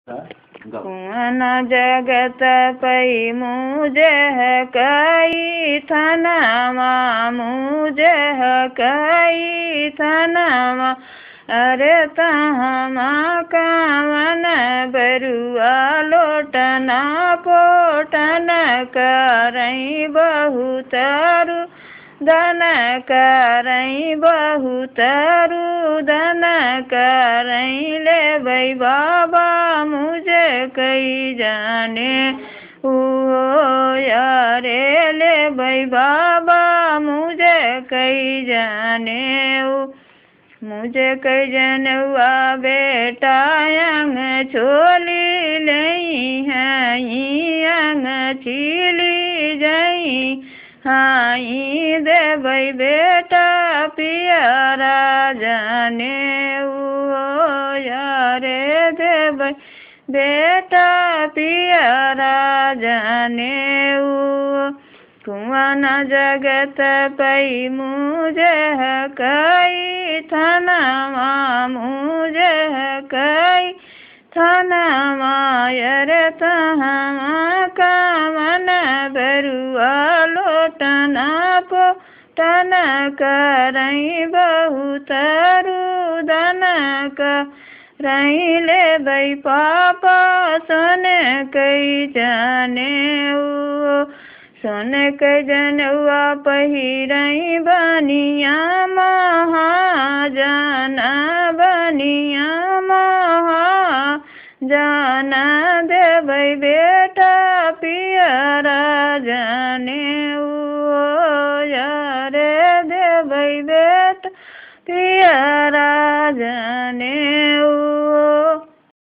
Kuan जगत पै मुझे कई थनमा मुझे कई थनमा अरे तहमा कावन बरुआ लोटना पोटन करई बहुतरु धन करई बहुतरु धन करई ले भाई बाबा मुझे कई जाने ओ यारे ले भाई बाबा मुझे कई जाने मुझे कई जनवा बेटा अंग छोली लई है अंग छीली जई हाई दे भाई बेटा पियारा जाने ओ यारे दे भाई बेटा पियारा जाने कुआन जगत पै मुझे कई थनमा मुझे कई थनमा रे तहमा कामन बरुआ लोटना पोटन करई बहुतरु धन करई ले भाई पापा सुन कई जाने सुन कई जनवा पहिरई बनिया महाजन बनिया महाजन दे भाई बेटा पियरा जाने यारे दे भाई बेटा पियरा जाने